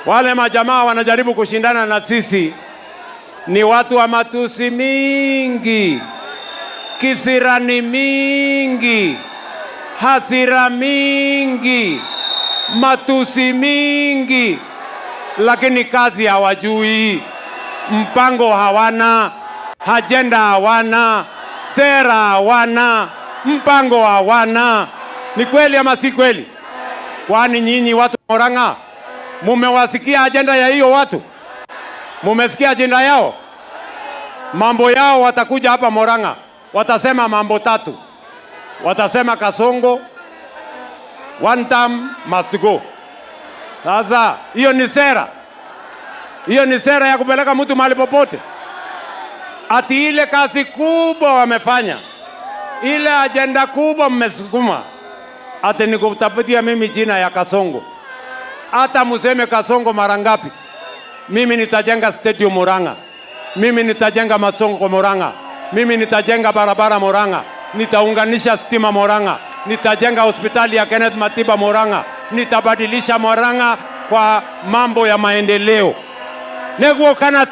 Wale majamaa wanajaribu kushindana na sisi ni watu wa matusi mingi, kisirani mingi, hasira mingi, matusi mingi, lakini kazi hawajui, mpango hawana, ajenda hawana, sera hawana, mpango hawana. Ni kweli ama si kweli? Kwani nyinyi watu wa Murang'a mumewasikia ajenda ya hiyo watu? Mumesikia ajenda yao? Mambo yao watakuja hapa Murang'a, watasema mambo tatu. Watasema Kasongo, one term must go. Sasa hiyo ni sera. Hiyo ni sera ya kupeleka mtu mahali popote. Ati ile kazi kubwa wamefanya, ile ajenda kubwa mmesukuma, ati nikutapatia mimi jina ya Kasongo. Hata museme Kasongo mara ngapi, mimi nitajenga stadium Murang'a, mimi nitajenga masoko Murang'a, mimi nitajenga barabara Murang'a, nitaunganisha stima Murang'a, nitajenga hospitali ya Kenneth Matiba Murang'a, nitabadilisha Murang'a kwa mambo ya maendeleo. Neguo kana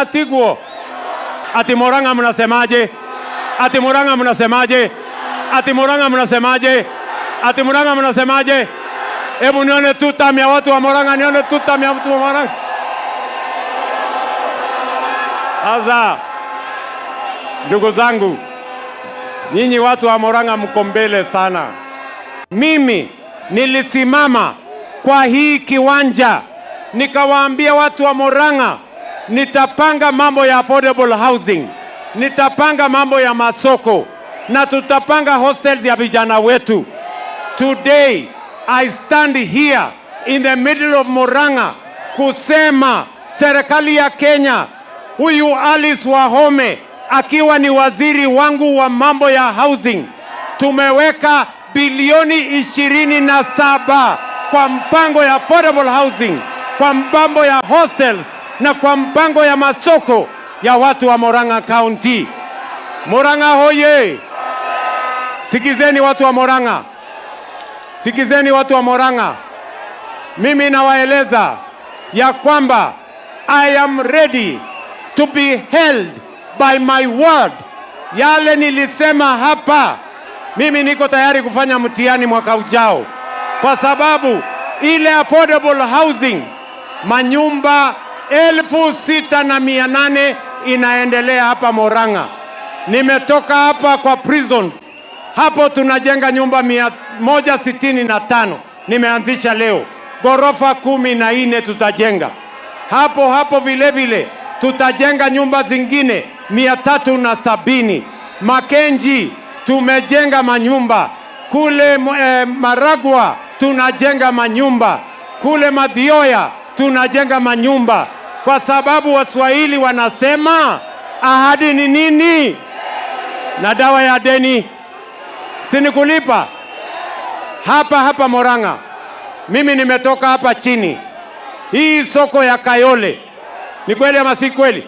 tiguo. Ati Murang'a mnasemaje? Ati Murang'a mnasemaje? Ati Murang'a mnasemaje? Ati Murang'a mnasemaje? Hebu nione tutam ya watu wa Murang'a, nione tutam ya watu wa Murang'a. Sasa ndugu zangu, nyinyi watu wa Murang'a mko mbele sana. Mimi nilisimama kwa hii kiwanja nikawaambia watu wa Murang'a, nitapanga mambo ya affordable housing, nitapanga mambo ya masoko, na tutapanga hostels ya vijana wetu. Today I stand here in the middle of Murang'a kusema serikali ya Kenya, huyu Alice Wahome akiwa ni waziri wangu wa mambo ya housing, tumeweka bilioni 27 kwa mpango ya affordable housing, kwa mpango ya hostels na kwa mpango ya masoko ya watu wa Murang'a County. Murang'a hoye! Sikizeni watu wa Murang'a. Sikizeni watu wa Murang'a. Mimi nawaeleza ya kwamba I am ready to be held by my word. Yale nilisema hapa, mimi niko tayari kufanya mtihani mwaka ujao, kwa sababu ile affordable housing, manyumba 6,800 inaendelea hapa Murang'a. Nimetoka hapa kwa prisons, hapo tunajenga nyumba 165. Nimeanzisha leo ghorofa 14 tutajenga hapo vile vile tutajenga nyumba zingine 370. Makenji tumejenga manyumba kule, Maragwa tunajenga manyumba kule, Mathioya tunajenga manyumba, kwa sababu Waswahili wanasema ahadi ni nini na dawa ya deni sinikulipa. Hapa Murang'a, mimi nimetoka hapa chini. Hii soko ya Kayole, ni kweli ama si kweli?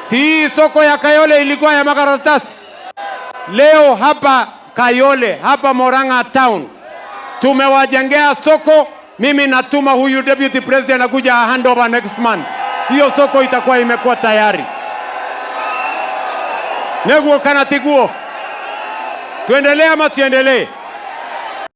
Si hii soko ya Kayole ilikuwa ya makaratasi? Leo hapa Kayole, hapa Murang'a town, tumewajengea soko. Mimi natuma huyu deputy president akuja handover next month. Hiyo soko itakuwa imekuwa tayari. Neguo kana tiguo. Tuendelee ama tuendelee?